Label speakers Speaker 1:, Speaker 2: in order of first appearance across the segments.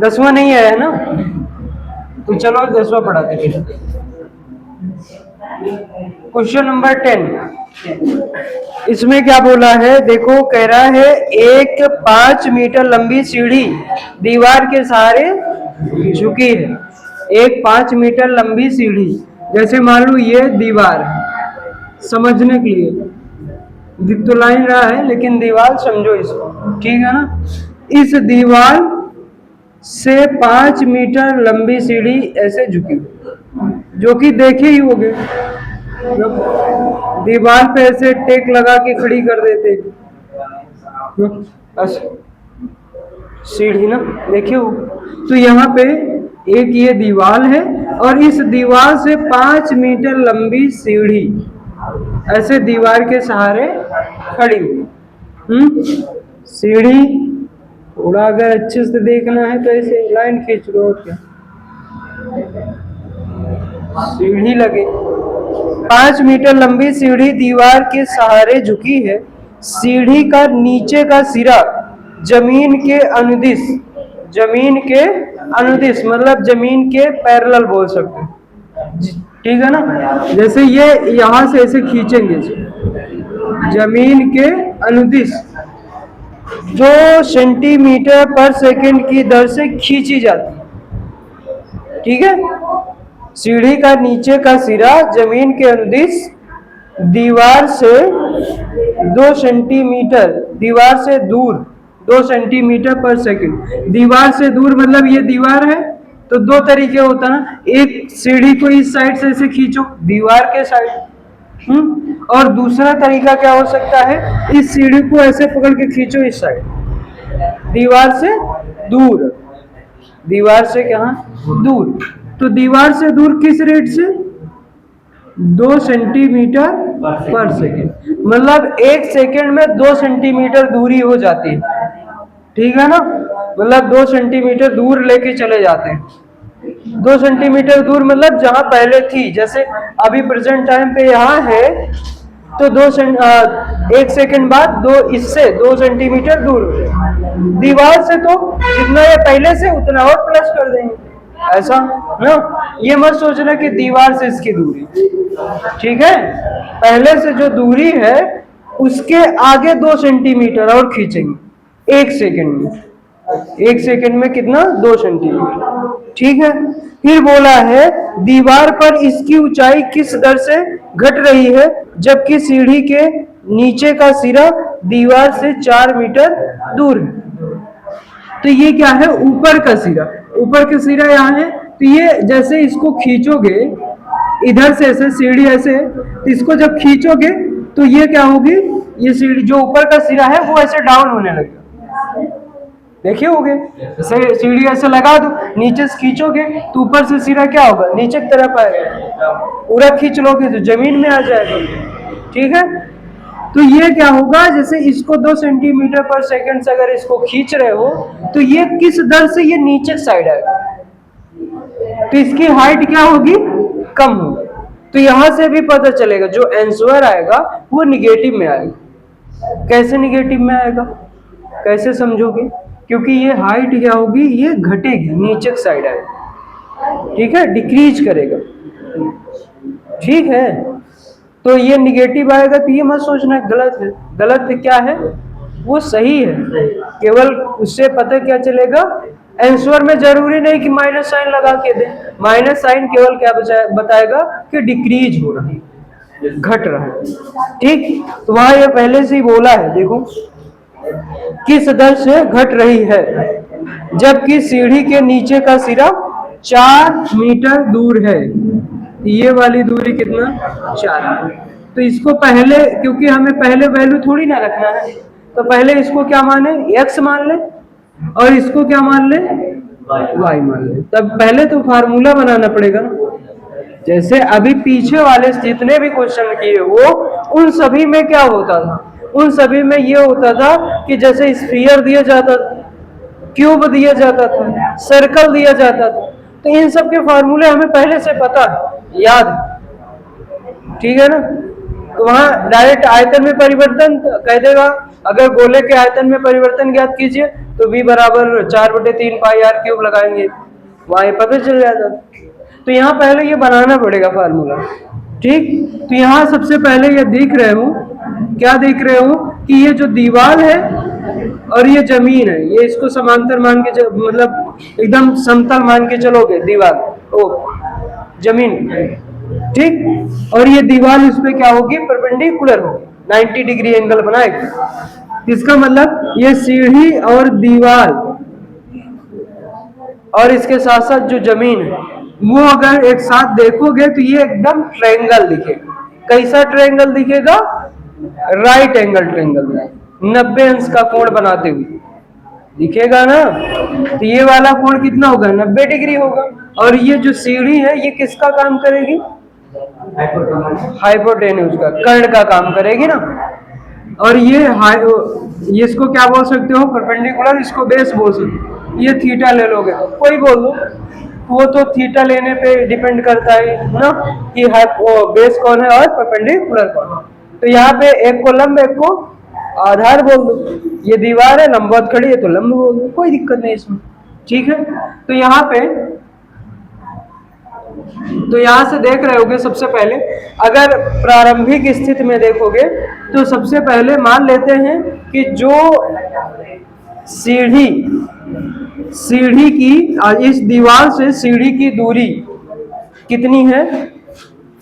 Speaker 1: 10वां नहीं आया है ना, तो चलो 10वां पढ़ाते फिर। क्वेश्चन नंबर 10, इसमें क्या बोला है देखो, कह रहा है एक 5 मीटर लंबी सीढ़ी दीवार के सहारे झुकी है। एक 5 मीटर लंबी सीढ़ी, जैसे मान लो ये दीवार, समझने के लिए दिख तो लाइन रहा है लेकिन दीवार समझो इसको, ठीक है ना। इस दीवार से 5 मीटर लंबी सीढ़ी ऐसे झुकी, जो कि देखे ही होगे, दीवार पे ऐसे टेक लगा के खड़ी कर देते, सीढ़ी ना, देखे हो। तो यहाँ पे एक ये दीवार है और इस दीवार से 5 मीटर लंबी सीढ़ी ऐसे दीवार के सहारे खड़ी हुई। सीढ़ी थोड़ा अगर अच्छे से देखना है तो ऐसे लाइन खींच लो, क्या सीढ़ी लगे। 5 मीटर लंबी सीढ़ी दीवार के सहारे झुकी है। सीढ़ी का नीचे का सिरा जमीन के अनुदिश, जमीन के अनुदिश मतलब जमीन के पैरेलल बोल सकते हैं, ठीक है ना। जैसे ये यहां से ऐसे खींचेंगे जमीन के अनुदिश 2 सेंटीमीटर पर सेकंड की दर से खींची जाती है, ठीक है। सीढ़ी का नीचे का सिरा जमीन के अनुदिश दीवार से 2 सेंटीमीटर, दीवार से दूर 2 सेंटीमीटर पर सेकंड। दीवार से दूर मतलब ये दीवार है तो 2 तरीके होता ना, एक सीढ़ी को इस साइड से ऐसे खींचो दीवार के साइड, और दूसरा तरीका क्या हो सकता है, इस सीढ़ी को ऐसे पकड़ के खींचो इस साइड, दीवार से दूर, दीवार से कहाँ दूर। तो दीवार से दूर किस रेट से, 2 सेंटीमीटर पर सेकेंड, मतलब 1 सेकेंड में 2 सेंटीमीटर दूरी हो जाती है, ठीक है ना। मतलब 2 सेंटीमीटर दूर लेके चले जाते हैं। 2 सेंटीमीटर दूर मतलब जहां पहले थी, जैसे अभी प्रेजेंट टाइम पे यहाँ है तो 1 सेकेंड बाद इससे 2 सेंटीमीटर दूर हो जाए। दीवार से तो जितना ये पहले से उतना और प्लस कर देंगे, ऐसा ना। ये मत सोचना कि दीवार से इसकी दूरी, ठीक है, पहले से जो दूरी है उसके आगे 2 सेंटीमीटर और खींचेंगे 1 सेकेंड में। 1 सेकेंड में कितना, 2 सेंटीमीटर, ठीक है। फिर बोला है दीवार पर इसकी ऊंचाई किस दर से घट रही है जबकि सीढ़ी के नीचे का सिरा दीवार से 4 मीटर दूर है। तो ये क्या है, ऊपर का सिरा, ऊपर का सिरा यहाँ है, तो ये जैसे इसको खींचोगे इधर से ऐसे सीढ़ी ऐसे, तो इसको जब खींचोगे तो ये क्या होगी, ये सीढ़ी जो ऊपर का सिरा है वो ऐसे डाउन होने लगेगा, देखे होगे। जैसे सीढ़ी ऐसे लगा दो, नीचे से खींचोगे तो ऊपर से सिरा क्या होगा, नीचे की तरफ आएगा, पूरा खींच लोगे तो जमीन में आ जाएगा, ठीक है। तो ये क्या होगा, जैसे इसको 2 सेंटीमीटर पर सेकंड से अगर इसको खींच रहे हो तो ये किस दर से ये नीचे साइड आएगा, तो इसकी हाइट क्या होगी, कम होगी। तो यहां से भी पता चलेगा जो आंसर आएगा वो निगेटिव में आएगा। कैसे निगेटिव में आएगा, कैसे समझोगे, क्योंकि ये हाइट क्या होगी, ये घटेगी, नीचे की साइड आएगी, ठीक है, डिक्रीज करेगा, ठीक है। तो ये निगेटिव आएगा, तो ये मत सोचना गलत है, गलत क्या है, वो सही है। केवल उससे पता क्या चलेगा, आंसर में जरूरी नहीं कि माइनस साइन लगा के दे, माइनस साइन केवल क्या बताएगा कि डिक्रीज हो रहा है, घट रहा है, ठीक। तो वहां ये पहले से ही बोला है, देखो किस दर से घट रही है जबकि सीढ़ी के नीचे का सिरा 4 मीटर दूर है। ये वाली दूरी कितना, 4। तो इसको पहले, क्योंकि हमें पहले वैल्यू थोड़ी ना रखना है, तो पहले इसको क्या माने, x मान ले, और इसको क्या मान ले, y मान ले। तब पहले तो फार्मूला बनाना पड़ेगा ना। जैसे अभी पीछे वाले जितने भी क्वेश्चन किए वो, उन सभी में क्या होता था, उन सभी में ये होता था कि जैसे स्फीयर दिया जाता था, क्यूब दिया जाता था, सर्कल दिया जाता था, तो इन सब के फार्मूले हमें पहले से पता है, याद, ठीक है ना। तो वहां डायरेक्ट आयतन में परिवर्तन कह देगा, अगर गोले के आयतन में परिवर्तन ज्ञात कीजिए तो v बराबर 4/3 पाई r क्यूब लगाएंगे, वहां पता चल जाता। तो यहाँ पहले ये बनाना पड़ेगा फार्मूला, ठीक। तो यहाँ सबसे पहले ये देख रहे हो, क्या देख रहे हो कि ये जो दीवार है और ये जमीन है, ये इसको समांतर मान के मतलब एकदम समतल मान के चलोगे, दीवार ओ जमीन, ठीक। और ये दीवार इस पे क्या होगी, परपेंडिकुलर होगी, 90 डिग्री एंगल बनाएगी। इसका मतलब ये सीढ़ी और दीवार और इसके साथ साथ जो जमीन है वो अगर एक साथ देखोगे तो ये एकदम ट्रायंगल दिखेगा। कैसा ट्रायंगल दिखेगा, राइट एंगल ट्रायंगल, 90 अंश का कोण बनाते हुए दिखेगा ना। तो ये वाला कोण कितना होगा, 90 डिग्री होगा। और ये जो सीढ़ी है ये किसका काम करेगी, हाइपोटेन्यूज का, कर्ण का काम करेगी ना। और ये इसको क्या बोल सकते हो, परपेंडिकुलर, इसको बेस बोल सकते हो। ये थीटा ले लोगे तो कोई बोल दो, वो तो थीटा लेने पे डिपेंड करता है ना कि बेस कौन है और परपेंडिकुलर कौन है। तो यहाँ पे एक को लंब एक को आधार बोल दो, ये दीवार है लंबवत खड़ी है तो लंब बोल दो, कोई दिक्कत नहीं इसमें, ठीक है। तो यहाँ से देख रहे होगे, सबसे पहले अगर प्रारंभिक स्थिति में देखोगे तो सबसे पहले मान लेते हैं कि जो सीढ़ी की इस दीवार से सीढ़ी की दूरी कितनी है,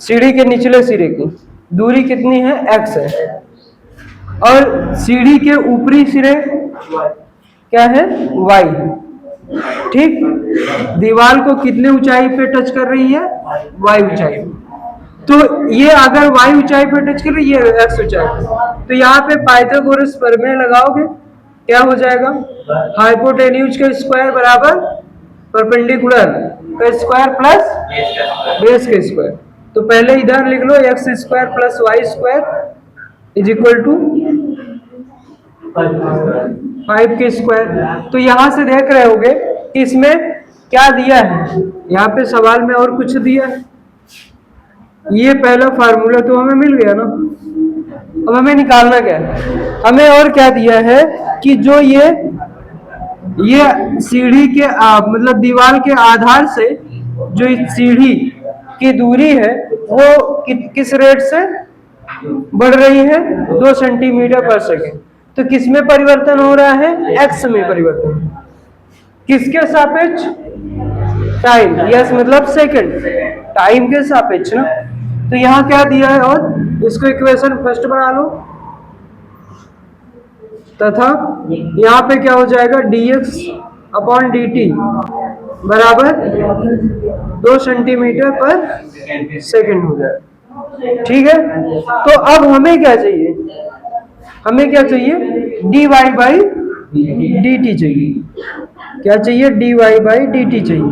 Speaker 1: सीढ़ी के निचले सिरे की दूरी कितनी है, x है। और सीढ़ी के ऊपरी सिरे क्या है, y है, ठीक। दीवार को कितने ऊंचाई पे टच कर रही है, y ऊंचाई पे। तो ये अगर y ऊंचाई पे टच कर रही है, x ऊंचाई पे, तो यहाँ पे पाइथागोरस प्रमेय लगाओगे, क्या हो जाएगा, हाइपोटेन्यूज का स्क्वायर बराबर परपेंडिकुलर का स्क्वायर प्लस बेस का स्क्वायर। तो पहले इधर लिख लो, x square plus y square is equal to 5 के स्क्वायर। तो यहां से देख रहे होगे कि इसमें क्या दिया है, यहाँ पे सवाल में और कुछ दिया है। ये पहला फार्मूला तो हमें मिल गया ना, अब हमें निकालना क्या है, हमें और क्या दिया है कि जो ये सीढ़ी के मतलब दीवार के आधार से जो सीढ़ी की दूरी है वो किस रेट से बढ़ रही है, 2 सेंटीमीटर पर सेकेंड। तो किस में परिवर्तन हो रहा है, x में परिवर्तन, किसके सापेक्ष, टाइम, यस मतलब सेकंड, टाइम के सापेक्ष ना। तो यहाँ क्या दिया है, और इसको इक्वेशन फर्स्ट बना लो, तथा यहाँ पे क्या हो जाएगा, dx अपॉन dt बराबर 2 सेंटीमीटर पर सेकंड हो जाएगा, ठीक है। तो अब हमें क्या चाहिए, हमें क्या चाहिए, dy बाई dt चाहिए, क्या चाहिए, dy बाई dt चाहिए,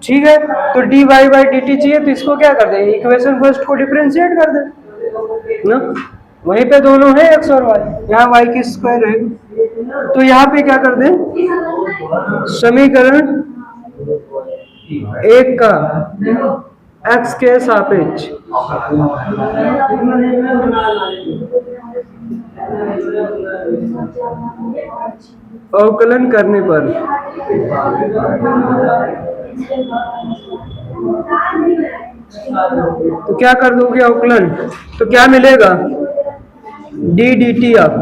Speaker 1: ठीक है। तो dy बाई dt चाहिए, तो इसको क्या कर दें, इक्वेशन फर्स्ट को डिफरेंशिएट कर दें ना, वहीं पे दोनों है x और y, यहाँ y की स्क्वायर है। तो यहाँ पे क्या कर दें, समीकरण 1 का x के सापेक्ष अवकलन करने पर तो क्या कर दोगे अवकलन, तो क्या मिलेगा, d dt आप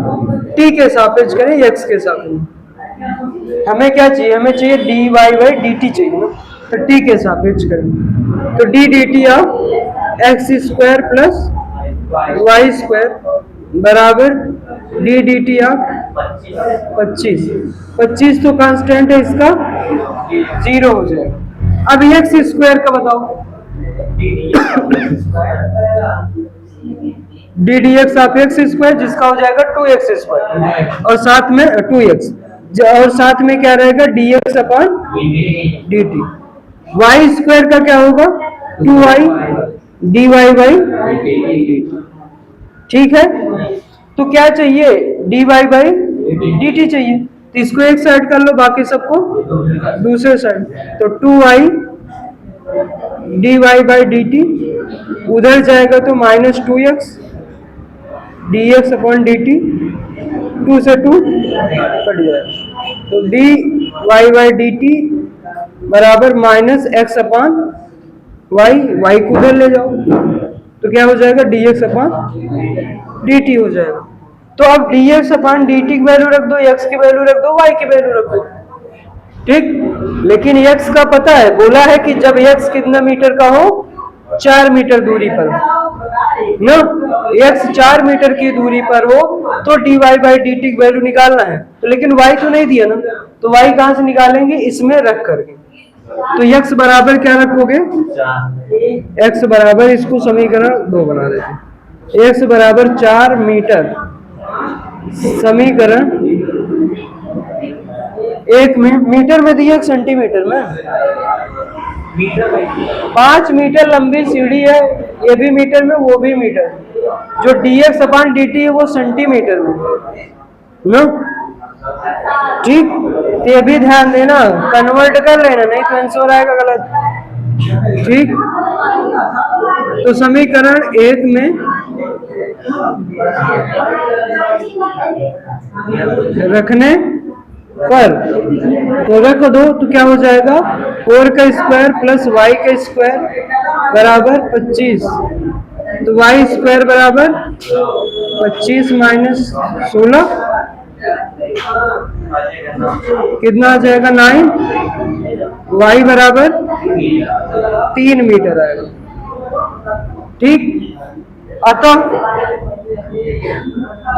Speaker 1: t के सापेक्ष करें, x के सापेक्ष। हमें क्या चाहिए, हमें चाहिए dy बाई dt चाहिए ना, तो t के सापेक्ष करें, तो d dt आप x square plus y square बराबर d dt आप 25 तो कांस्टेंट है इसका 0 हो जाएगा। अब x स्क्वायर का बताओ, डी डी एक्स आप एक्स स्क्वायर, जिसका हो जाएगा 2x स्क्वायर, और साथ में 2x, और साथ में क्या रहेगा, dx upon dt। Y square का क्या होगा, 2y dy बाई dt, ठीक है। तो क्या चाहिए, dy बाई dt चाहिए, तो इसको एक साइड कर लो, बाकी सबको दूसरे साइड। तो 2y dy बाई dt, उधर जाएगा तो -2x dx अपॉन dt, 2 से 2 कट जाएगा, तो dy बाई dt बराबर minus x upon y, y को उधर ले जाओ तो क्या हो जाएगा, dx अपॉन dt हो जाएगा। तो अब dx अपॉन dt की वैल्यू रख दो, x की वैल्यू रख दो, y की वैल्यू रख दो, ठीक। लेकिन x का पता है, बोला है कि जब x कितना मीटर का हो, 4 मीटर दूरी पर ना, x 4 मीटर की दूरी पर हो तो dy बाई dt की वैल्यू निकालना है। तो लेकिन y तो नहीं दिया ना, तो y कहां से निकालेंगे, इसमें रख करके। तो x बराबर क्या रखोगे, x बराबर, इसको समीकरण 2 बना देते, x बराबर 4 मीटर, समीकरण 1 में, मीटर में दिया सेंटीमीटर में, 5 मीटर लंबी सीढ़ी है, ये भी मीटर में वो भी मीटर, जो dx अपॉन dt है वो सेंटीमीटर में ना, ठीक। तो ये भी ध्यान देना, कन्वर्ट कर लेना, नहीं तो आंसर आएगा गलत, ठीक। तो समीकरण 1 में रखने पर तो रख दो तो क्या हो जाएगा, 4 का स्क्वायर प्लस वाई का स्क्वायर बराबर 25, तो वाई स्क्वायर बराबर 25 माइनस 16 कितना आ जाएगा, 9, वाई बराबर 3 मीटर आएगा, ठीक। अतः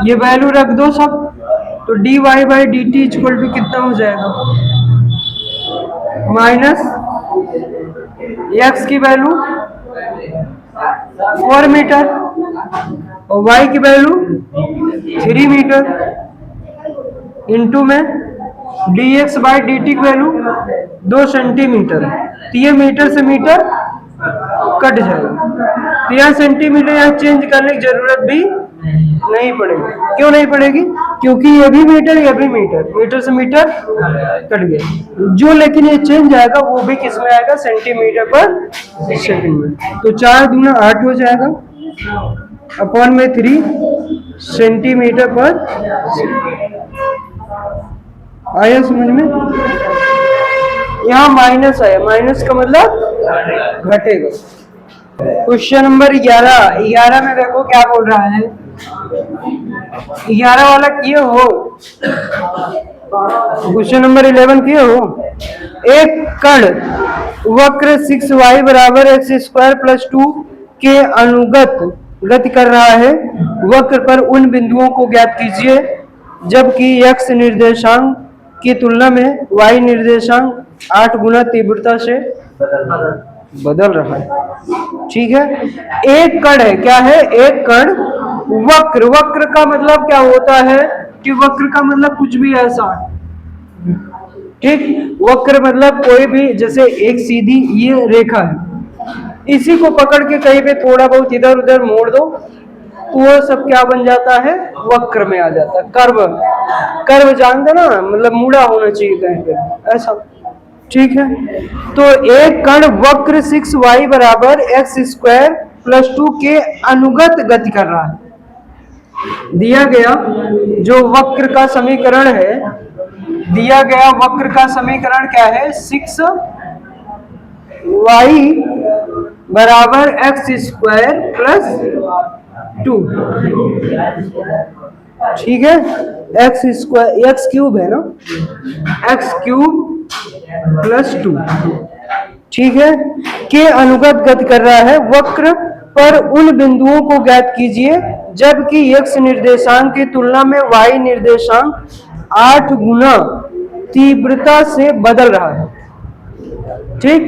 Speaker 1: ये वैल्यू रख दो सब, तो dy by d t equal to कितना हो जाएगा, माइनस x की वैल्यू 4 मीटर और y की वैल्यू 3 मीटर इंटू में dx बाई डी टी की वैल्यू 2 सेंटीमीटर, तो ये मीटर से मीटर कट जाएगा, तो यह सेंटीमीटर यहाँ चेंज करने की जरूरत भी नहीं पड़ेगी। क्यों नहीं पड़ेगी, क्योंकि ये भी मीटर, ये भी मीटर, मीटर से मीटर कट गया, जो लेकिन ये चेंज आएगा वो भी किस में आएगा, सेंटीमीटर पर सेकंड में। तो 4 दूना 8 हो जाएगा, अपॉन में 3 सेंटीमीटर पर, आया समझ में। यहाँ माइनस आया, माइनस का मतलब घटेगा। क्वेश्चन नंबर 11 में देखो क्या बोल रहा है, 11 वाला किए हो, क्वेश्चन नंबर 11 किए हो। एक कण वक्र 6y बराबर एक्स स्क्वायर प्लस 2 के अनुगत गति कर रहा है, वक्र पर उन बिंदुओं को ज्ञात कीजिए जबकि x निर्देशांक की तुलना में y निर्देशांक 8 गुना तीव्रता से बदल रहा है, ठीक है। एक कण है, क्या है, एक कण वक्र, वक्र का मतलब क्या होता है कि वक्र का मतलब कुछ भी ऐसा, ठीक। वक्र मतलब कोई भी, जैसे एक सीधी ये रेखा है, इसी को पकड़ के कहीं पे थोड़ा बहुत इधर उधर मोड़ दो तो वो सब क्या बन जाता है, वक्र में आ जाता है। कर्व, कर्व जानते ना, मतलब मुड़ा होना चाहिए कहीं पे ऐसा, ठीक है। तो एक कण वक्र 6y बराबर एक्स स्क्वायर प्लस 2 के अनुगत गति कर रहा है। दिया गया जो वक्र का समीकरण है, दिया गया वक्र का समीकरण क्या है, 6y बराबर एक्स स्क्वायर प्लस 2, ठीक है। एक्स स्क्वायर, एक्स क्यूब है ना, एक्स क्यूब प्लस 2, ठीक है, के अनुगत गति कर रहा है। वक्र पर उन बिंदुओं को ज्ञात कीजिए जबकि x निर्देशांक की तुलना में y निर्देशांक 8 गुना तीव्रता से बदल रहा है, ठीक।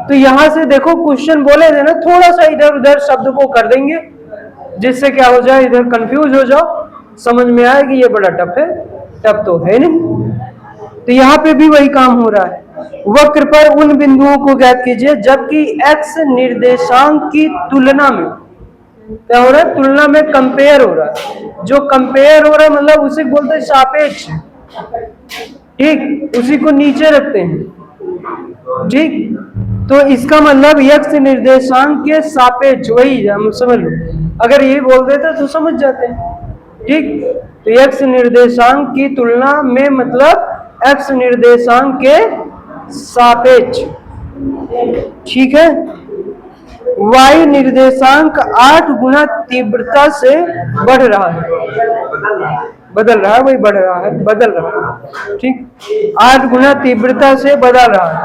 Speaker 1: तो यहां से देखो क्वेश्चन बोले थे ना, थोड़ा सा इधर उधर शब्द को कर देंगे जिससे क्या हो जाए, इधर कंफ्यूज हो जाओ, समझ में आए कि ये बड़ा टफ है, टफ तो है नहीं। तो यहाँ पे भी वही काम हो रहा है, वक्र पर उन बिंदुओं को ज्ञात कीजिए जबकि x निर्देशांक की तुलना में, क्या हो रहा है, तुलना में कंपेयर हो रहा है। जो कंपेयर हो रहा है मतलब उसे बोलते हैं सापेक्ष, ठीक, उसी को नीचे रखते हैं, ठीक। तो इसका मतलब x निर्देशांक के सापेक्ष, वही हम समझ लो, अगर ये बोल देते तो समझ जाते हैं, ठीक, तो x निर्देशांक की तुलना में मतलब x निर्देशांक के सापेक्ष, ठीक है। y निर्देशांक 8 गुना तीव्रता से बढ़ रहा है, बदल रहा है, वही बढ़ रहा है, बदल रहा है, ठीक, 8 गुना तीव्रता से बदल रहा है,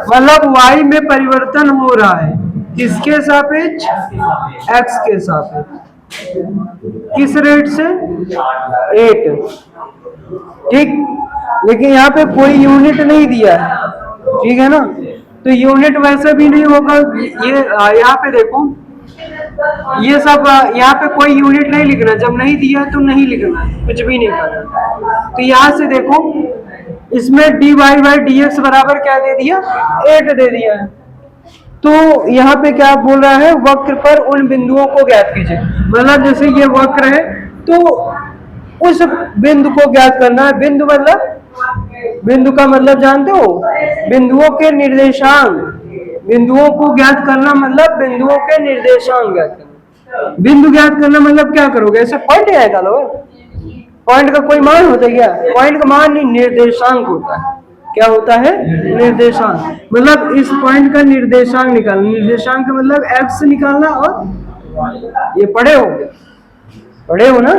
Speaker 1: मतलब y में परिवर्तन हो रहा है, किसके सापेक्ष, x के सापेक्ष, किस रेट से, 8, ठीक। लेकिन यहाँ पे कोई यूनिट नहीं दिया है, ठीक है ना, तो यूनिट वैसे भी नहीं होगा, ये यहाँ पे देखो, ये सब यहाँ पे कोई यूनिट नहीं लिखना, जब नहीं दिया तो नहीं लिखना, कुछ भी नहीं करना। तो यहाँ से देखो, इसमें dy बाई dx बराबर क्या दे दिया, 8 दे दिया है। तो यहाँ पे क्या बोल रहा है, वक्र पर उन बिंदुओं को ज्ञात कीजिए, मतलब जैसे ये वक्र है तो उस बिंदु को ज्ञात करना है। बिंदु मतलब, बिंदु का मतलब जानते हो, बिंदुओं के निर्देशांक, बिंदुओं को ज्ञात करना मतलब बिंदुओं के निर्देशांक ज्ञात करना। बिंदु ज्ञात करना मतलब क्या करोगे, ऐसे पॉइंट आएगा लो, पॉइंट का कोई मान होता है क्या, पॉइंट का मान नहीं, निर्देशांक होता है। क्या होता है, निर्देशांक, मतलब इस पॉइंट का निर्देशांक निकालना, निर्देशांक का मतलब x निकालना, और ये पढ़े हो ना,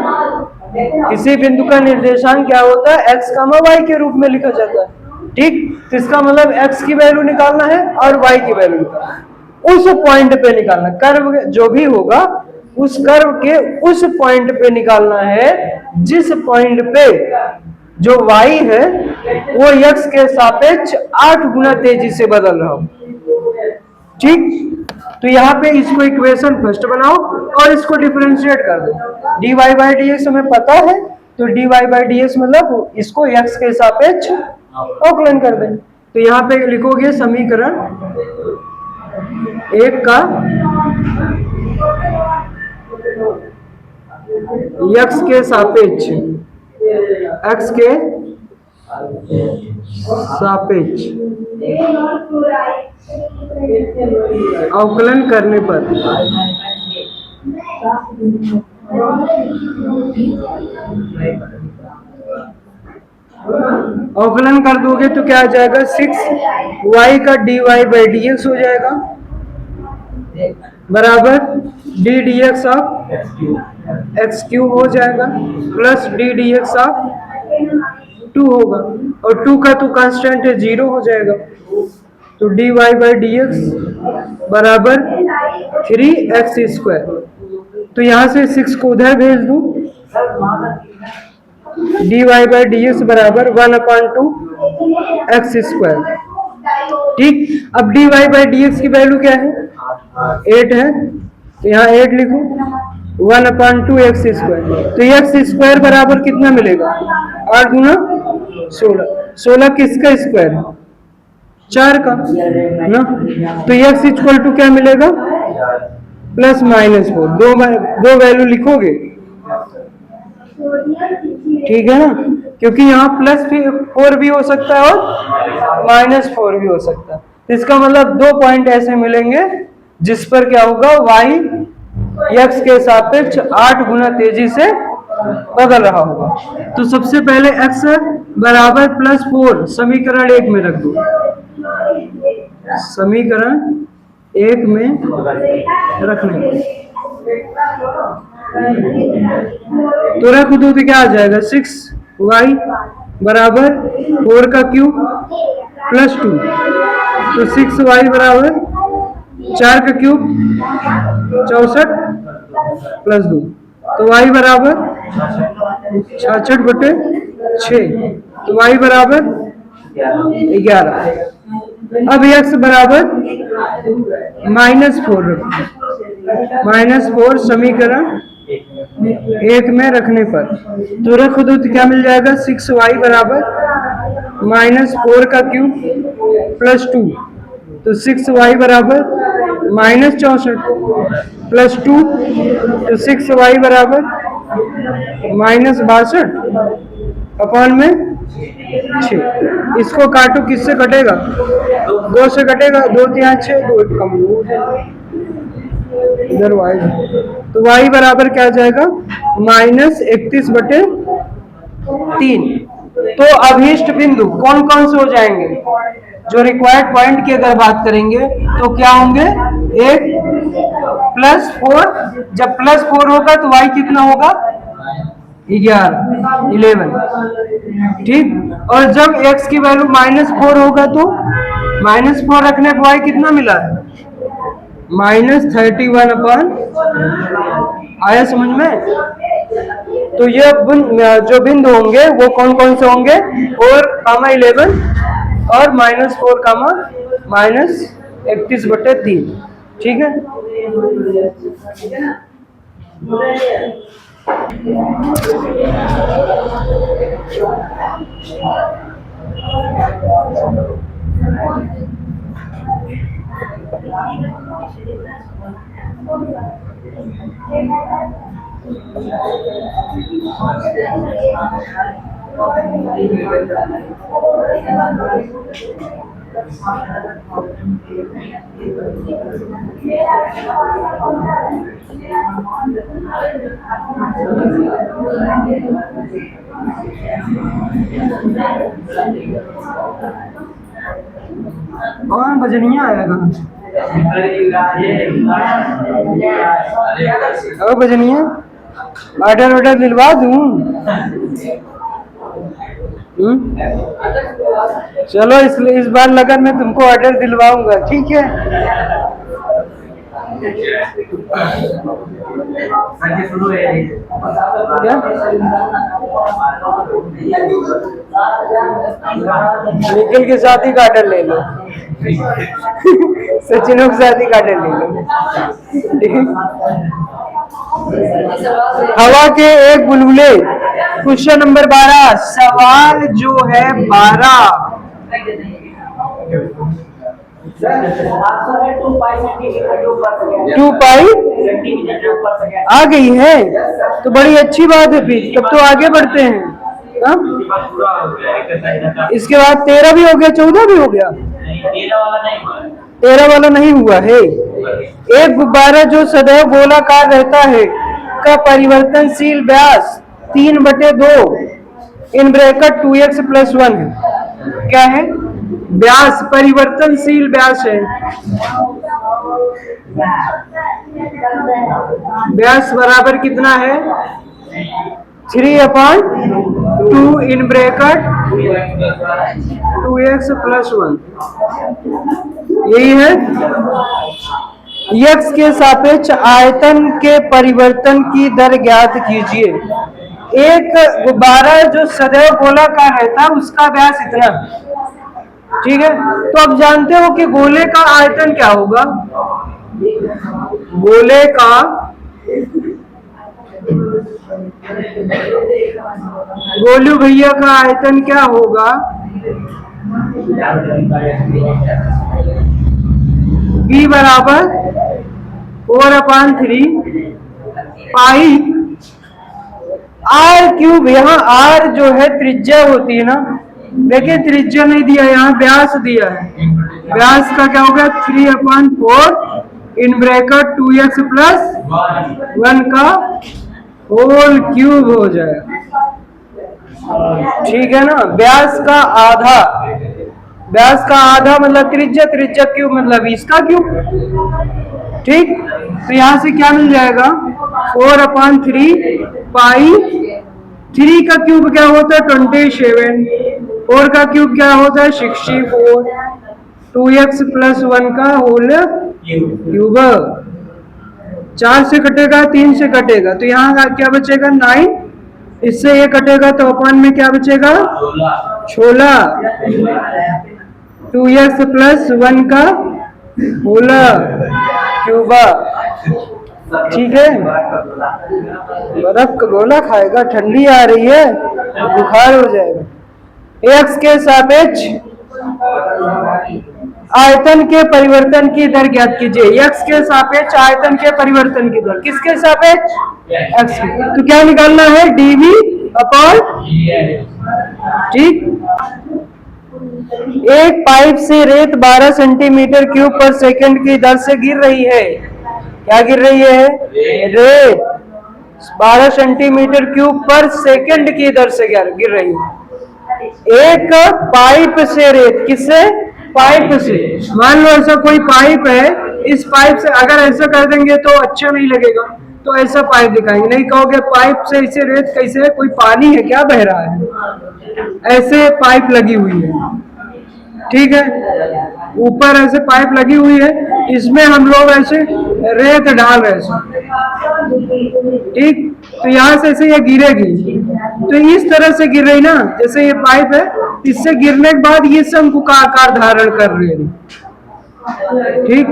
Speaker 1: किसी बिंदु का निर्देशांक क्या होता है, x, y के रूप में लिखा जाता है, ठीक। तो इसका मतलब x की वैल्यू निकालना है और y की वैल्यू निकालना है, उस पॉइंट पे निकालना, कर्व जो भी होगा उस कर्व के उस पॉइंट पे निकालना है, जिस पॉइंट पे जो y है वो x के सापेक्ष 8 गुना तेजी से बदल रहा हो, ठीक। तो यहाँ पे इसको इक्वेशन फर्स्ट बनाओ और इसको डिफरेंशिएट कर दो, dy बाई dx हमें पता है, तो dy बाई dx मतलब इसको x के सापेक्ष अवकलन कर दें। तो यहाँ पे लिखोगे समीकरण 1 का x के सापेक्ष, x के सापेक्ष अवकलन करने पर अवकलन कर दोगे तो क्या आ जाएगा, 6y का dy बाई dx हो जाएगा बराबर d dx of x cube हो जाएगा प्लस d dx ऑफ 2 होगा, और 2 का तो कांस्टेंट है, 0 हो जाएगा। तो dy बाई dx बराबर 3x स्क्वायर। तो यहाँ से 6 को उधर भेज दूं, dy बाई dx बराबर 1/2 x स्क्वायर, ठीक। अब dy बाई dx की वैल्यू क्या है, 8 है, तो यहाँ 8 लिखो, 1/2 x स्क्वायर। तो x स्क्वायर बराबर कितना मिलेगा, 8 गुना 16, 16 किसका स्क्वायर है, 4 का ना। तो x इक्वल टू क्या मिलेगा, +-4, दो वैल्यू लिखोगे, ठीक है ना, क्योंकि यहाँ +4 भी हो सकता है और -4 भी हो सकता है। तो इसका मतलब 2 पॉइंट ऐसे मिलेंगे जिस पर क्या होगा, y x के सापेक्ष 8 गुना तेजी से बदल रहा होगा। तो सबसे पहले x बराबर +4 समीकरण 1 में रख दो, समीकरण 1 में रखने को तो रख दो, तो क्या आ जाएगा, 6y बराबर 4 का क्यूब +2, तो 6y बराबर 4 का क्यूब 64 +2, तो y बराबर 66/6, तो y बराबर 11। अब x बराबर -4 रखो, -4 समीकरण 1 में रखने पर, तो रख दो तो क्या मिल जाएगा, 6y बराबर -4 का क्यूब +2, तो 6y बराबर -64 +2, तो 6y बराबर -62 अपॉन में 6। इसको काटो, किससे कटेगा, 2 से कटेगा, 2 × 6, 2 कम, इधर y, तो y बराबर क्या आ जाएगा -31/3। तो अभीष्ट बिंदु कौन कौन से हो जाएंगे? जो रिक्वायर्ड पॉइंट की अगर बात करेंगे तो क्या होंगे? एक +4, जब +4 होगा तो y कितना होगा? 11, ठीक। और जब x की वैल्यू -4 होगा तो -4 रखने पर y कितना मिला है? -31/। आया समझ में? तो ये जो बिंदु होंगे वो कौन कौन से होंगे? 4, 11 और -4, -31/3, ठीक है। कौन बजनिया आएगा? ओ बजनिया, ऑर्डर दिलवा दूं? चलो इस बार लगन में तुमको ऑर्डर दिलवाऊंगा, ठीक है। क्या? निखिल की शादी का ऑर्डर ले लो। सचिनों की शादी का ऑर्डर ले लो। हवा के एक बुलबुले। क्वेश्चन नंबर 12, सवाल जो है 12। 2 पाई आ गई है तो बड़ी अच्छी बात है, फिर तब तो आगे बढ़ते हैं। हा? इसके बाद 13 भी हो गया, 14 भी हो गया। 13 वाला नहीं हुआ है। एक गुब्बारा जो सदैव गोलाकार रहता है का परिवर्तनशील व्यास 3/2 इन ब्रैकेट 2x + 1 है। क्या है? व्यास, परिवर्तनशील व्यास है। व्यास बराबर कितना है? 3/2 इन ब्रैकेट 2x + 1, यही है। x के सापेक्ष आयतन के परिवर्तन की दर ज्ञात कीजिए। एक गुब्बारा जो सदैव गोलाकार रहता है उसका व्यास इतना, ठीक है। तो अब जानते हो कि गोले का आयतन क्या होगा? गोले का गोलू भैया का आयतन क्या होगा? b बराबर 4/3 पाई r³। यहाँ r जो है त्रिज्या होती है ना, देखिए त्रिज्या नहीं दिया, यहाँ व्यास दिया है। व्यास का क्या होगा? 3/4 इन ब्रैकेट 2x + 1 का होल क्यूब हो जाएगा, ठीक है ना। व्यास का आधा, व्यास का आधा मतलब त्रिज्या, त्रिज्या क्यूब मतलब इसका क्यूब, ठीक। तो यहाँ से क्या मिल जाएगा? 4/3 पाई, 3 का क्यूब क्या होता है? 27, 4 का क्यूब क्या होता है? 64, 2x + 1 का होल क्यूब। 4 से कटेगा, 3 से कटेगा, तो यहाँ क्या बचेगा? 9। इससे ये कटेगा तो अपन में क्या बचेगा? 16, 2x + 1 का होल क्यूब, ठीक है। बर्फ का गोला खाएगा, ठंडी आ रही है, बुखार हो जाएगा। x के सापेक्ष आयतन के परिवर्तन की दर ज्ञात कीजिए। x के सापेक्ष आयतन के परिवर्तन की दर, किसके सापेक्ष? x की। तो क्या निकालना है? dv/, ठीक। एक पाइप से रेत 12 cm3/s की दर से गिर रही है। क्या गिर रही है? रेत 12 सेंटीमीटर क्यूब पर सेकंड की दर से गिर रही है। एक पाइप से रेत, किससे? पाइप से। मान लो ऐसा कोई पाइप है, इस पाइप से अगर ऐसा कर देंगे तो अच्छा नहीं लगेगा, तो ऐसा पाइप दिखाएंगे, नहीं कहोगे पाइप से इसे रेत कैसे है? कोई पानी है क्या बह रहा है? ऐसे पाइप लगी हुई है, ठीक है, ऊपर ऐसे पाइप लगी हुई है, इसमें हम लोग ऐसे रेत डाल रहे हैं, ठीक, तो यहाँ से ऐसे ये गिरेगी, तो इस तरह से गिर रही ना, जैसे ये पाइप है, इससे गिरने के बाद ये शंकु का आकार धारण कर रही है, ठीक।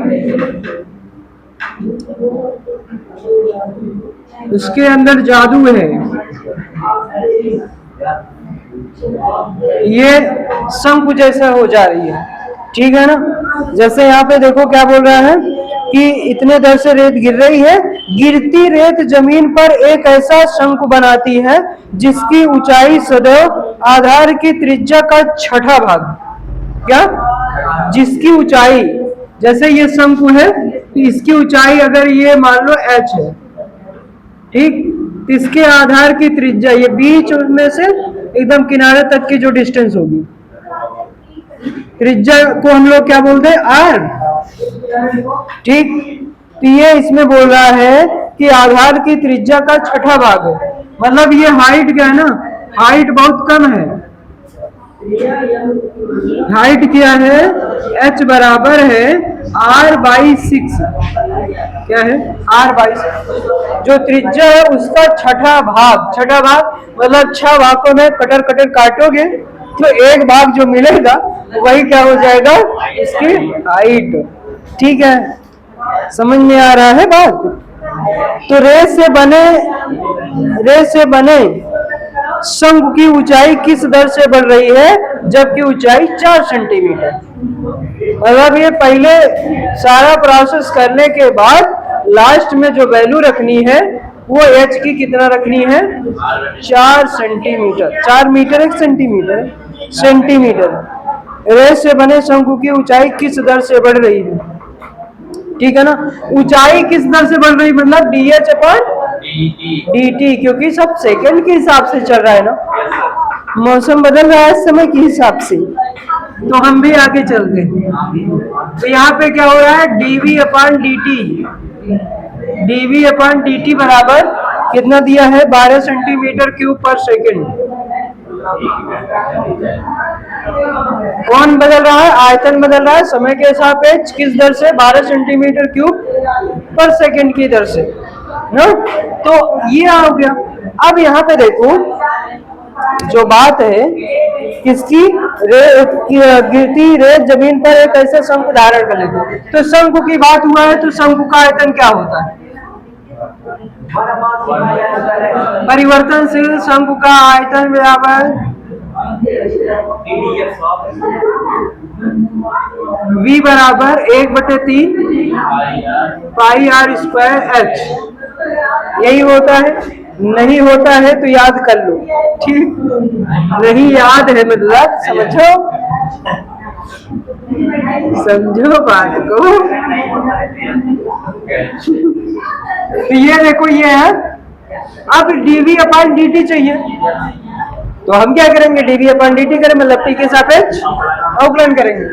Speaker 1: उसके अंदर जादू है, ये शंकु जैसा हो जा रही है, ठीक है ना। जैसे यहाँ पे देखो क्या बोल रहा है कि इतने दर से रेत गिर रही है, गिरती रेत जमीन पर एक ऐसा शंकु बनाती है जिसकी ऊंचाई सदैव आधार की त्रिज्या का छठा भाग। क्या? जिसकी ऊंचाई, जैसे ये शंकु है तो इसकी ऊंचाई अगर ये मान लो h है, ठीक, तो इसके आधार की त्रिज्या, ये बीच में से एकदम किनारे तक की जो डिस्टेंस होगी, त्रिज्या को हम लोग क्या बोलते हैं? आर, ठीक। तो ये इसमें बोल रहा है कि आधार की त्रिज्या का छठा भाग है, मतलब ये हाइट क्या है ना, हाइट बहुत कम है, हाइट क्या है? h बराबर है r/6, क्या है? r/6, जो त्रिज्या है उसका छठा भाग, छठा भाग मतलब 6 भागों में कटर कटर काटोगे तो एक भाग जो मिलेगा वही क्या हो जाएगा? इसकी हाइट, ठीक है, समझ में आ रहा है बात? तो रेत से बने शंकु की ऊंचाई किस दर से बढ़ रही है जबकि ऊंचाई 4 सेंटीमीटर। मतलब ये पहले सारा प्रोसेस करने के बाद लास्ट में जो वैल्यू रखनी है वो h की कितना रखनी है? 4 सेंटीमीटर। 4 metre 1 centimetre, centimetre. रेत से बने शंकु की ऊंचाई किस दर से बढ़ रही है? ठीक है ना, ऊंचाई किस दर से बढ़ रही, मतलब dh/dt, क्योंकि सब सेकंड के हिसाब से चल रहा है ना, मौसम बदल रहा है समय के हिसाब से, तो हम भी आगे चलते हैं। तो यहाँ पे क्या हो रहा है? dv/dt बराबर कितना दिया है? 12 सेंटीमीटर क्यूब पर सेकंड। कौन बदल रहा है? आयतन बदल रहा है समय के सापेक्ष, किस दर से? 12 सेंटीमीटर क्यूब पर सेकंड की दर से ना। तो ये आ गया। अब यहाँ पे देखो जो बात है किसकी, गिरती रेत जमीन पर एक ऐसे शंकु धारण कर लेते, तो शंकु की बात हुआ है, तो शंकु का आयतन क्या होता है? परिवर्तनशील शंकु का आयतन बराबर v बराबर 1/3 पाई r स्क्वायर h। यही होता है, नहीं होता है तो याद कर लो, ठीक, नहीं याद है मतलब समझो बात को। तो ये देखो ये है, अब dv/dt चाहिए, तो हम क्या करेंगे? dv/dt करें, मतलब t के सापेक्ष अवकलन करेंगे।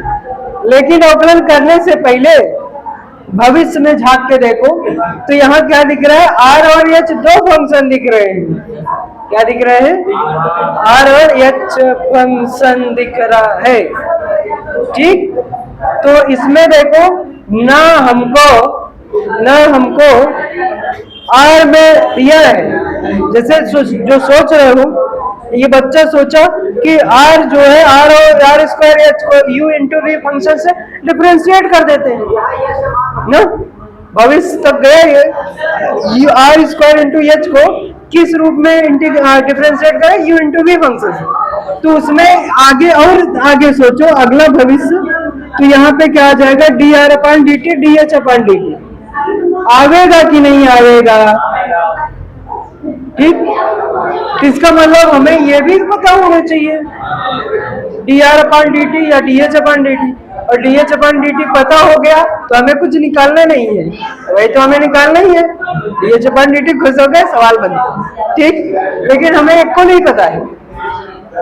Speaker 1: लेकिन अवकलन करने से पहले भविष्य में झांक के देखो तो यहाँ क्या दिख रहा है? r और h दो फंक्शन दिख रहे हैं। क्या दिख रहे हैं? r और h फंक्शन दिख रहा है, ठीक। तो इसमें देखो ना हमको r में दिया है, जैसे जो सोच रहे हो, ये बच्चा सोचा कि r जो है r और r स्क्वायर h को u इंटू v फंक्शन से डिफरेंशिएट कर देते हैं ना, भविष्य तक गया ये r स्क्वायर इंटू h को किस रूप में डिफरेंशिएट करें? u इंटू v फंक्शन से। तो उसमें आगे और आगे सोचो, अगला भविष्य, तो यहाँ पे क्या आ जाएगा? dr/dt dh/dt आवेगा कि नहीं आवेगा, ठीक। इसका मतलब हमें ये भी पता होना चाहिए dr/dt या dh/dt। और dH अपन dt पता हो गया तो हमें कुछ निकालना नहीं है, वही तो हमें निकालना ही है। dH अपन dt खुश हो गए, सवाल बंद। ठीक, लेकिन हमें एक को नहीं पता है,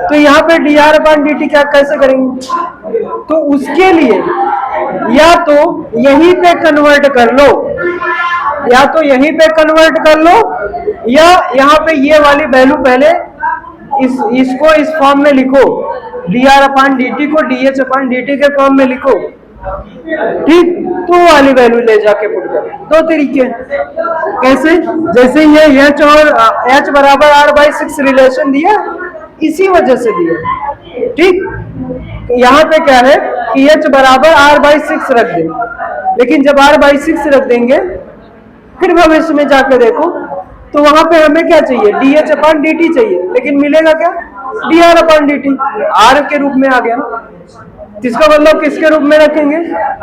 Speaker 1: तो यहाँ पे dr अपन dt क्या कैसे करेंगे? तो उसके लिए या तो यहीं पे कन्वर्ट कर लो, या तो यहीं पे कन्वर्ट कर लो, या यहाँ पे ये वाली वैल्यू पहले इसको इस फॉर्म में लिखो, dr अपन dt को dH अपन dt के फॉर्म में लिखो। ठीक, तो वाली वैल्यू ले जाके पुट करो। दो तरीके, कैसे? जैसे ये h और h बराबर r/6 रिलेशन दिया, इसी वजह से दिया। ठीक, यहाँ पे क्या है कि h बराबर r/6 रख दे, लेकिन जब r/6 रख देंगे फिर भविष्य में जाकर देखो तो वहां पे हमें क्या चाहिए? dH अपन dt चाहिए, लेकिन मिलेगा क्या? dr अपन dt, r के रूप में आ गया ना। इसका मतलब किसके रूप में रखेंगे?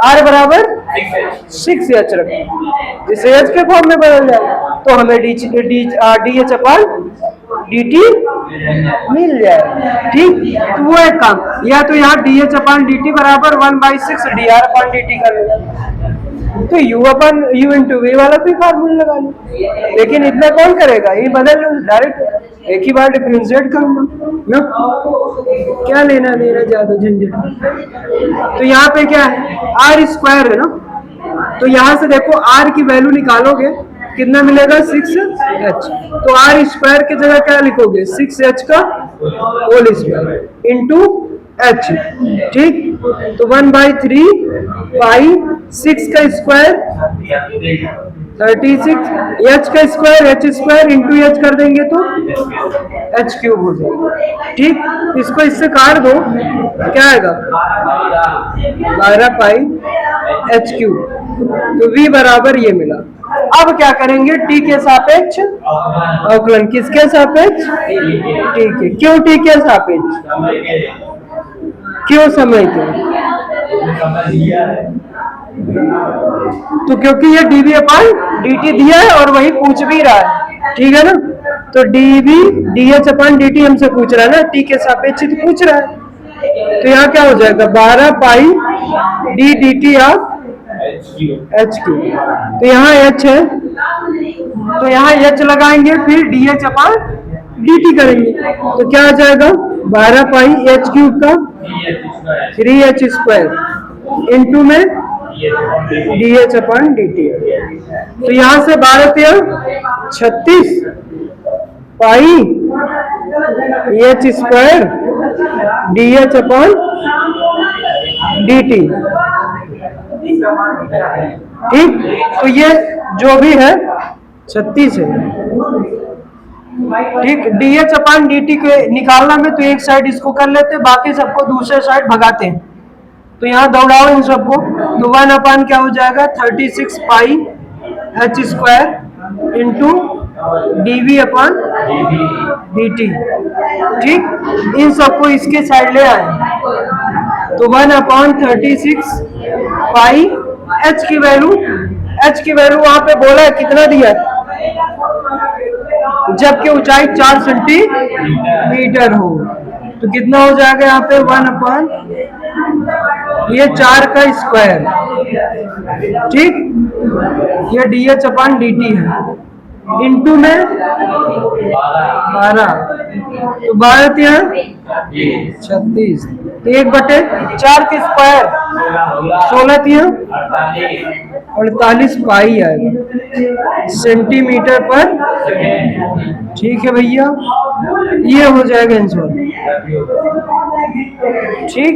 Speaker 1: r बराबर 6h रखेंगे, जिसे h के फॉर्म में बदल जाएगा, तो हमें dH अपन dt मिल जाएगा। ठीक, तो वो एक काम, या तो यहाँ dH अपन dt बराबर 1/6 dr अपन dt कर लेगा, तो u अपन u इंटू v वाला भी फार्मूला लगा लो, लेकिन इतना कौन करेगा? ये बदल लो डायरेक्ट, एक ही बार डिफरेंशिएट करूंगा ना, क्या लेना देना ज्यादा झंझट। तो यहाँ पे क्या है? r स्क्वायर है ना, तो यहाँ से देखो r की वैल्यू निकालोगे कितना मिलेगा? 6h। तो r स्क्वायर की जगह क्या लिखोगे? 6h का होल स्क्वायर इंटू h। ठीक, तो 1/3 पाई 6 का स्क्वायर 36, h का square h square into h कर देंगे तो h क्यूब हो जाएगा। ठीक, इसको इससे काट दो, क्या आएगा? 12 पाई h क्यूब, तो v बराबर ये मिला। अब क्या करेंगे? t के सापेक्ष अवकलन, किसके सापेक्ष? t के। क्यों t के सापेक्ष? क्यों समय के? तो क्योंकि ये dv अपन dt दिया है और वही पूछ भी रहा है, ठीक है ना। तो dv dH अपन dt हमसे पूछ रहा है ना, t के सापेक्ष तो पूछ रहा है, तो यहाँ क्या हो जाएगा? 12 पाई d dt of h Q. तो यहाँ h है, तो यहाँ h लगाएंगे, फिर dH अपन dt करेंगे, तो क्या आ जाएगा? 12 पाई h क्यूब का 3h स्क्वायर इंटू में dH अपन dt। तो यहाँ से 12 36 पाई h स्क्वायर dH अपन dt। ठीक, तो ये जो भी है 36 है। ठीक, dH अपन dt के निकालना में तो एक साइड इसको कर लेते, बाकी सबको दूसरे साइड भगाते हैं। तो यहाँ दौड़ाओ इन सबको, तो 1 अपन क्या हो जाएगा? 36 पाई h स्क्वायर इंटू dv अपन dt। ठीक, इन सबको इसके साइड ले आए, तो 1/36 पाई h की वैल्यू वहां पे बोला है कितना दिया है? जबकि ऊंचाई 4 सेंटीमीटर हो, तो कितना हो जाएगा यहाँ पे? 1 ये 4 का स्क्वायर। ठीक, ये dH अपन dt है, इंटू में 12, तो 12 36, 1/4 के स्क्वायर 16 48 पाई आएगा सेंटीमीटर पर। ठीक है भैया, ये हो जाएगा आंसर। ठीक।